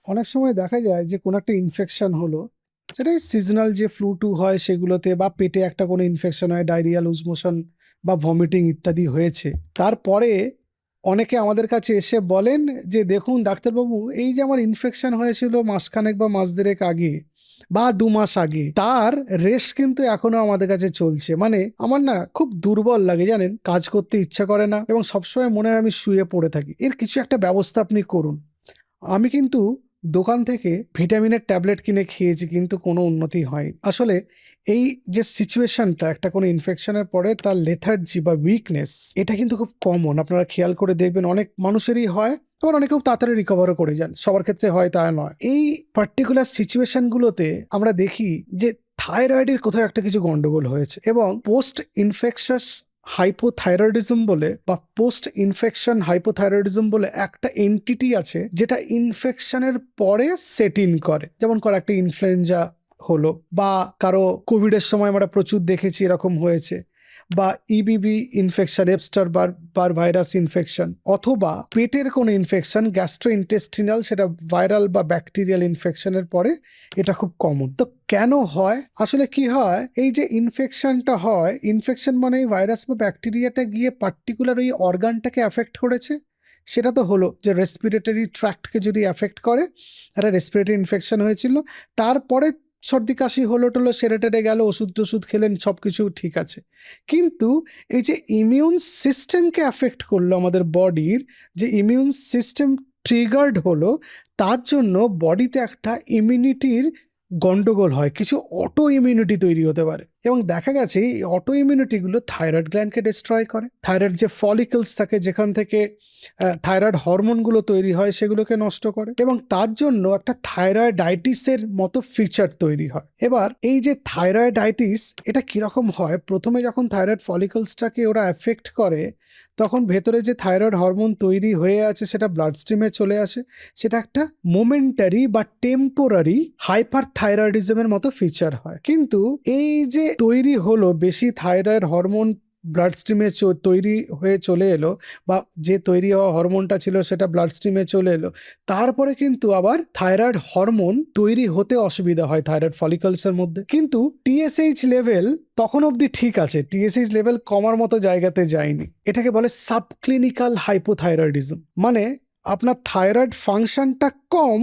অনেক সময় দেখা যায় যে কোনো একটা ইনফেকশন হলো, সেটাই সিজনাল যে ফ্লু টু হয় সেগুলোতে, বা পেটে একটা কোনো ইনফেকশন হয়, ডায়রিয়া, লুজ মোশন বা ভমিটিং ইত্যাদি হয়েছে, তারপরে অনেকে আমাদের কাছে এসে বলেন যে দেখুন ডাক্তারবাবু, এই যে আমার ইনফেকশন হয়েছিল মাসখানেক বা মাস দেড়েক আগে বা 2 মাস আগে, তার রেস্ট কিন্তু এখনো আমাদের কাছে চলছে। মানে আমার না খুব দুর্বল লাগে, জানেন, কাজ করতে ইচ্ছা করে না এবং সবসময় মনে হয় আমি শুয়ে পড়ে থাকি। এর কিছু একটা ব্যবস্থা আপনি করুন। আমি কিন্তু দোকান থেকে ভিটামিনের ট্যাবলেট কিনে খেয়েছি, কিন্তু কোনো উন্নতি হয়নি। আসলে এই যে সিচুয়েশনটা, একটা কোনো ইনফেকশনের পরে তার লেথার্জি বা উইকনেস, এটা কিন্তু খুব কমন। আপনারা খেয়াল করে দেখবেন অনেক মানুষেরই হয়, আবার অনেকে খুব তাড়াতাড়ি রিকভারও করে যান, সবার ক্ষেত্রে হয় তা নয়। এই পার্টিকুলার সিচুয়েশনগুলোতে আমরা দেখি যে থাইরয়েডের কোথাও একটা কিছু গন্ডগোল হয়েছে, এবং পোস্ট ইনফেকশাস হাইপোথাইরয়েডিজম বলে বা পোস্ট ইনফেকশন হাইপোথাইরয়েডিজম বলে একটা এন্টিটি আছে, যেটা ইনফেকশনের পরে সেট ইন করে। যেমন করে একটা ইনফ্লুয়েঞ্জা হলো, বা কারো কোভিডের সময় আমরা প্রচুর দেখেছি এরকম হয়েছে, বা ইবিবি ইনফেকশন, এপস্টার বার ভাইরাস ইনফেকশন, অথবা পেটের কোনো ইনফেকশন, গ্যাস্ট্রো ইন্টেস্টিনাল, সেটা ভাইরাল বা ব্যাকটেরিয়াল ইনফেকশনের পরে এটা খুব কমন। তো কেন হয়? আসলে কি হয়, এই যে ইনফেকশনটা হয়, ইনফেকশন মানে এই ভাইরাস বা ব্যাকটেরিয়াটা গিয়ে পার্টিকুলার ওই অর্গানটাকে অ্যাফেক্ট করেছে। সেটা তো হলো যে রেসপিরেটরি ট্র্যাক্টকে যদি অ্যাফেক্ট করে, একটা রেসপিরেটরি ইনফেকশন হয়েছিল, তারপরে সর্দি কাশি হলো টলো, সেরে টেরে গেল, ওষুধ টষুধ খেলেন, সব কিছু ঠিক আছে। কিন্তু এই যে ইমিউন সিস্টেমকে অ্যাফেক্ট করলো, আমাদের বডির যে ইমিউন সিস্টেম ট্রিগার্ড হলো, তার জন্য বডিতে একটা ইমিউনিটির গন্ডগোল হয়, কিছু অটো ইমিউনিটি তৈরি হতে পারে। এবং দেখা গেছে এই অটো ইমিউনিটিগুলো থাইরয়েড গ্ল্যান্ডকে ডিস্ট্রয় করে। থাইরয়েড যে ফলিকলস থাকে, যেখান থেকে থাইরয়েড হরমোনগুলো তৈরি হয়, সেগুলোকে নষ্ট করে, এবং তার জন্য একটা থাইরয়েডাইটিসের মতো ফিচার তৈরি হয়। এবার এই যে থাইরয়েডাইটিস, এটা কিরকম হয়? প্রথমে যখন থাইরয়েড ফলিকলসটাকে ওরা এফেক্ট করে, তখন ভেতরে যে থাইরয়েড হরমোন তৈরি হয়ে আছে সেটা ব্লাড স্ট্রিমে চলে আসে। সেটা একটা মোমেন্টারি বা টেম্পোরারি হাইপার থাইরয়েডিজমের মতো ফিচার হয়। কিন্তু এই যে তৈরি হলো বেশি থাইরয়েড হরমোন, ব্লাড স্ট্রিমে তৈরি হয়ে চলে এলো, বা যে তৈরি হওয়া হরমোনটা ছিল সেটা ব্লাড স্ট্রিমে চলে এলো, তারপরে কিন্তু আবার থাইরয়েড হরমোন তৈরি হতে অসুবিধা হয় থাইরয়েড ফলিকলসের মধ্যে। কিন্তু টিএসএইচ লেভেল তখন অবধি ঠিক আছে, টিএসএইচ লেভেল কমার মতো জায়গাতে যায়নি। এটাকে বলে সাবক্লিনিক্যাল হাইপোথাইরয়েডিজম। মানে আপনার থাইরয়েড ফাংশনটা কম,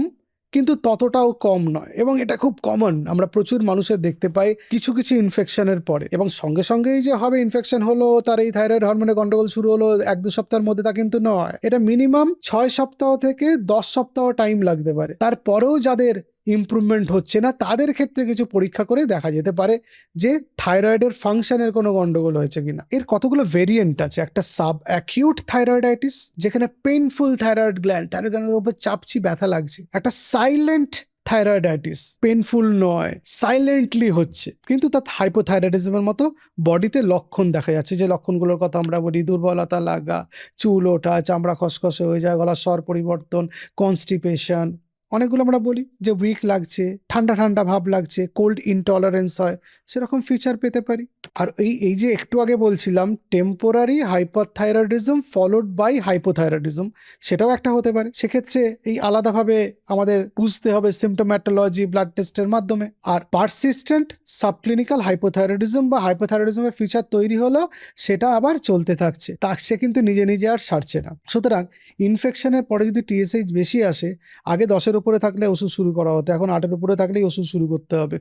কিন্তু ততটাও কম নয়। এবং এটা খুব কমন, আমরা প্রচুর মানুষের দেখতে পাই কিছু কিছু ইনফেকশনের পরে। এবং সঙ্গে সঙ্গেই যে হবে ইনফেকশন হলো, তার এই থাইরয়েড হরমোনের গন্ডগোল শুরু হলো 1-2 সপ্তাহের মধ্যে, তা কিন্তু নয়। এটা মিনিমাম 6 সপ্তাহ থেকে 10 সপ্তাহ টাইম লাগতে পারে। তারপরেও যাদের ইমপ্রুভমেন্ট হচ্ছে না, তাদের ক্ষেত্রে কিছু পরীক্ষা করে দেখা যেতে পারে যে থাইরয়েডের ফাংশনের কোনো গন্ডগোল হয়েছে কিনা। এর কতগুলো ভেরিয়েন্ট আছে। একটা সাব অ্যাকিউট থাইরয়েডাইটিস, যেখানে পেইনফুল থাইরয়েড গ্ল্যান্ডের উপর চাপছি, ব্যথা লাগছে। একটা সাইলেন্ট থাইরয়েডাইটিস, পেইনফুল নয়, সাইলেন্টলি হচ্ছে, কিন্তু তার হাইপোথাইরয়েডিজমের মতো বডিতে লক্ষণ দেখা যাচ্ছে। যে লক্ষণগুলোর কথা আমরা বলি, দুর্বলতা লাগা, চুল ওঠা, চামড়া খসখসে হয়ে যায়, গলার স্বর পরিবর্তন, কনস্টিপেশন, অনেকগুলো আমরা বলি যে উইক লাগছে, ঠান্ডা ঠান্ডা ভাব লাগছে, কোল্ড ইনটলারেন্স হয়, সেরকম ফিচার পেতে পারি। আর এই যে একটু আগে বলছিলাম temporary hyperthyroidism followed by hypothyroidism, সেটাও একটা হতে পারে। সেক্ষেত্রে এই আলাদাভাবে আমাদের বুঝতে হবে সিমটোম্যাটোলজি ব্লাড টেস্টের মাধ্যমে। আর পারসিস্টেন্ট সাবক্লিনিক্যাল হাইপোথাইরয়েডিজম বা হাইপোথাইরয়েডিজমের ফিচার তৈরি হলো, সেটা আবার চলতে থাকছে, তা সে কিন্তু নিজে নিজে আর সারছে না। সুতরাং ইনফেকশনের পরে যদি টিএসএইচ বেশি আসে, আগে 10-এর উপরে থাকলে ওষুধ শুরু করা হতো, এখন 8-এর উপরে থাকলেই ওষুধ শুরু করতে হবে।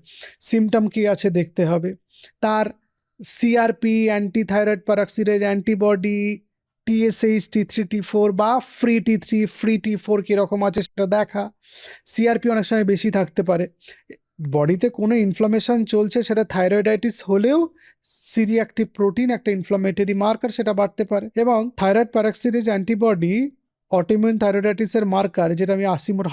সিমটম কি আছে দেখতে হবে, তার CRP, antithyroid peroxidase antibody, TSH T3 T4 বা ফ্রি T3 ফ্রি T4 কিরকম আছে সেটা দেখা। সিআরপি অনেক সময় বেশি থাকতে পারে। বডিতে কোনো ইনফ্লামেশন চলছে, সেটা থাইরয়েডাইটিস হলেও সিরিঅ্যাক্টিভ প্রোটিন একটা ইনফ্লামেটরি মার্কার, সেটা বাড়তে পারে। এবং থাইরয়েড প্যারঅক্সিডেজ অ্যান্টিবডি অটোইমিউন থাইরয়েডাইটিসের মার্কার, যেটা আমি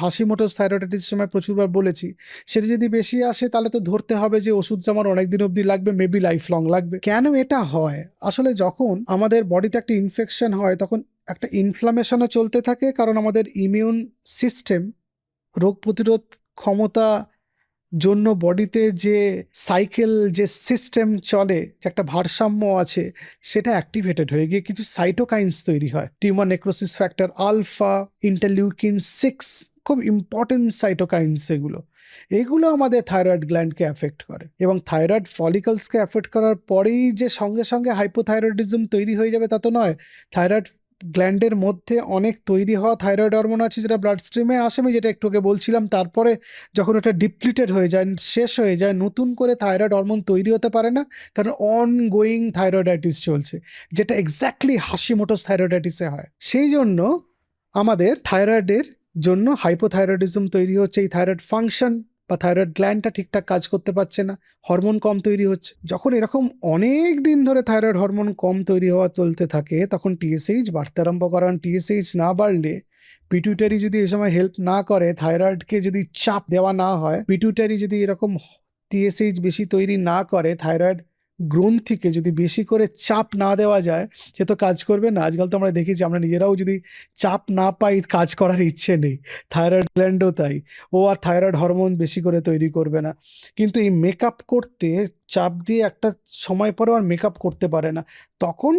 হাশিমোটোস থাইরয়েডাইটিসের সময় প্রচুরবার বলেছি। সেটা যদি বেশি আসে, তাহলে তো ধরতে হবে যে ওষুধটা আমার অনেক দিন অবধি লাগবে, মেবি লাইফ লং লাগবে। কেন এটা হয়? আসলে যখন আমাদের বডিতে একটা ইনফেকশন হয়, তখন একটা ইনফ্লামেশনও চলতে থাকে, কারণ আমাদের ইমিউন সিস্টেম, রোগ প্রতিরোধ ক্ষমতা জন্য বডিতে যে সাইকেল, যে সিস্টেম চলে, যে একটা ভারসাম্য আছে, সেটা অ্যাক্টিভেটেড হয়ে গিয়ে কিছু সাইটোকাইন্স তৈরি হয়। Tumour necrosis factor alpha, interleukin 6 খুব ইম্পর্টেন্ট সাইটোকাইনস এগুলো আমাদের থাইরয়েড গ্ল্যান্ডকে অ্যাফেক্ট করে, এবং থাইরয়েড ফলিকলসকে অ্যাফেক্ট করার পরেই যে সঙ্গে সঙ্গে হাইপোথাইরয়েডিজম তৈরি হয়ে যাবে তা তো নয়। থাইরয়েড গ্ল্যান্ডের মধ্যে অনেক তৈরি হওয়া থাইরয়েড হরমোন আছে যেটা ব্লাড স্ট্রিমে আসে, আমি যেটা একটু আগে বলছিলাম। তারপরে যখন ওটা ডিপ্লিটেড হয়ে যায়, শেষ হয়ে যায়, নতুন করে থাইরয়েড হরমোন তৈরি হতে পারে না, কারণ অনগোয়িং থাইরয়েডাইটিস চলছে, যেটা এক্স্যাক্টলি হাশিমোটোস থাইরয়েডাইটিসে হয়। সেই জন্য আমাদের থাইরয়েডের জন্য হাইপোথাইরয়েডিজম তৈরি হচ্ছে। এই থাইরয়েড ফাংশন বা থাইরয়েড গ্ল্যান্ডটা ঠিকঠাক কাজ করতে পারছে না, হরমোন কম তৈরি হচ্ছে। যখন এরকম অনেক দিন ধরে থাইরয়েড হরমোন কম তৈরি হওয়া চলতে থাকে, তখন টিএসএইচ বাড়তে আরম্ভ করান। টিএসএইচ না বাড়লে, পিটুইটারি যদি এই সময় হেল্প না করে, থাইরয়েডকে যদি চাপ দেওয়া না হয়, পিটুইটারি যদি এরকম টিএসএইচ বেশি তৈরি না করে, থাইরয়েড গ্রন্থিকে যদি বেশি করে চাপ না দেওয়া যায়, সে তো কাজ করবে না। আজকাল তো আমরা দেখেছি, আমরা নিজেরাও যদি চাপ না পাই, কাজ করার ইচ্ছে নেই। থাইরয়েড গ্ল্যান্ডও তাই, ও আর থাইরয়েড হরমোন বেশি করে তৈরি করবে না। কিন্তু এই মেকআপ করতে চাপ দিয়ে একটা সময় পরেও আর মেকআপ করতে পারে না, তখন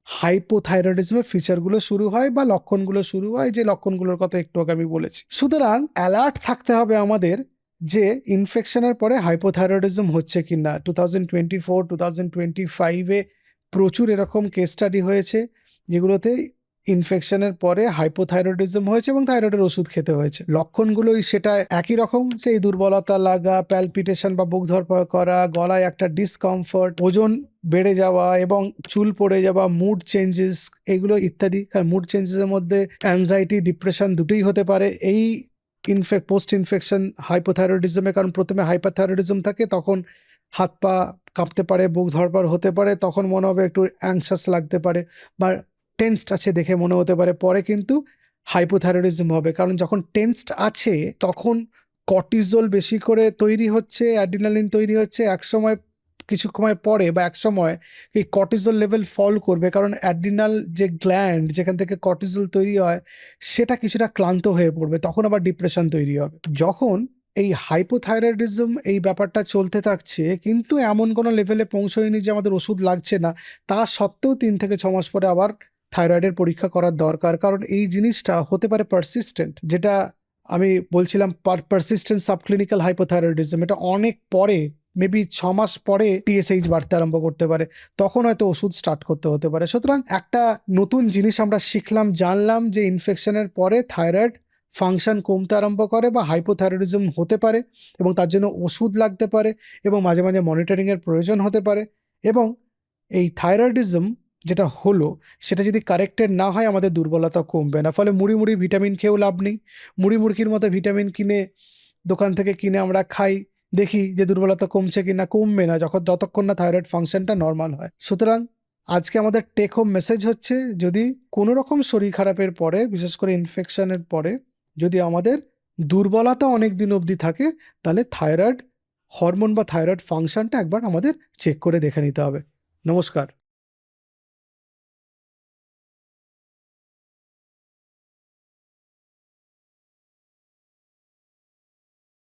হাইপোথাইরয়েডিজমের ফিচারগুলো শুরু হয় বা লক্ষণগুলো শুরু হয়, যে লক্ষণগুলোর কথা একটু আগে আমি বলেছি। সুতরাং অ্যালার্ট থাকতে হবে আমাদের যে ইনফেকশনের পরে হাইপোথাইরয়েডিজম হচ্ছে কি না। 2024 2025-এ প্রচুর এরকম কেস স্টাডি হয়েছে যেগুলোতে ইনফেকশনের পরে হাইপোথাইরয়েডিজম হয়েছে এবং থাইরয়েডের ওষুধ খেতে হয়েছে। লক্ষণগুলোই সেটা একই রকম, সেই দুর্বলতা লাগা, প্যালপিটেশন বা বুক ধড়ফড় করা, গলায় একটা ডিসকমফর্ট, ওজন বেড়ে যাওয়া এবং চুল পড়ে যাওয়া, মুড চেঞ্জেস, এগুলো ইত্যাদি। কারণ মুড চেঞ্জেসের মধ্যে অ্যাংজাইটি, ডিপ্রেশন দুটোই হতে পারে এই পোস্ট ইনফেকশন হাইপোথাইরয়েডিজমে। কারণ প্রথমে হাইপারথাইরয়েডিজম থাকে, তখন হাত পা কাঁপতে পারে, বুক ধড়ফড় হতে পারে, তখন মনে হবে একটু অ্যাংশাস লাগতে পারে বা টেন্সড আছে দেখে মনে হতে পারে। পরে কিন্তু হাইপোথাইরয়েডিজম হবে, কারণ যখন টেন্সড আছে তখন কর্টিজল বেশি করে তৈরি হচ্ছে, অ্যাড্রিনালিন তৈরি হচ্ছে। কিছু সময় পরে বা এক সময় এই কর্টিজল লেভেল ফল করবে, কারণ অ্যাড্রিনাল যে গ্ল্যান্ড যেখান থেকে কর্টিজল তৈরি হয়, সেটা কিছুটা ক্লান্ত হয়ে পড়বে, তখন আবার ডিপ্রেশন তৈরি হবে। যখন এই হাইপোথাইরয়েডিজম এই ব্যাপারটা চলতে থাকছে, কিন্তু এমন কোনো লেভেলে পৌঁছয়নি যে আমাদের ওষুধ লাগছে না, তা সত্ত্বেও 3 থেকে 6 মাস পরে আবার থাইরয়েডের পরীক্ষা করার দরকার। কারণ এই জিনিসটা হতে পারে পারসিস্টেন্ট, যেটা আমি বলছিলাম পারসিস্টেন্ট সাবক্লিনিক্যাল হাইপোথাইরয়েডিজম। এটা অনেক পরে, মেবি 6 মাস পরে টিএসএইচ বাড়তে আরম্ভ করতে পারে, তখন হয়তো ওষুধ স্টার্ট করতে হতে পারে। সুতরাং একটা নতুন জিনিস আমরা শিখলাম, জানলাম যে ইনফেকশনের পরে থাইরয়েড ফাংশন কমতে আরম্ভ করে বা হাইপোথাইরয়েডিজম হতে পারে, এবং তার জন্য ওষুধ লাগতে পারে এবং মাঝে মাঝে মনিটরিংয়ের প্রয়োজন হতে পারে। এবং এই থাইরয়েডিজম যেটা হলো, সেটা যদি কারেক্টেড না হয়, আমাদের দুর্বলতা কমবে না। ফলে মুড়ি মুড়ি ভিটামিন খেয়েও লাভ নেই। মুড়ি মুড়কির মতো ভিটামিন কিনে দোকান থেকে কিনে আমরা খাই, দেখি যে দুর্বলতা কমছে কিনা, কমবে না যতক্ষণ না থাইরয়েড ফাংশনটা নর্মাল হয়। সুতরাং আজকে আমাদের টেক হোম মেসেজ হচ্ছে, যদি কোনো রকম শরীর খারাপের পরে, বিশেষ করে ইনফেকশনের পরে, যদি আমাদের দুর্বলতা অনেক দিন অবধি থাকে, তাহলে থাইরয়েড হরমোন বা থাইরয়েড ফাংশনটা একবার আমাদের চেক করে দেখে নিতে হবে। নমস্কার।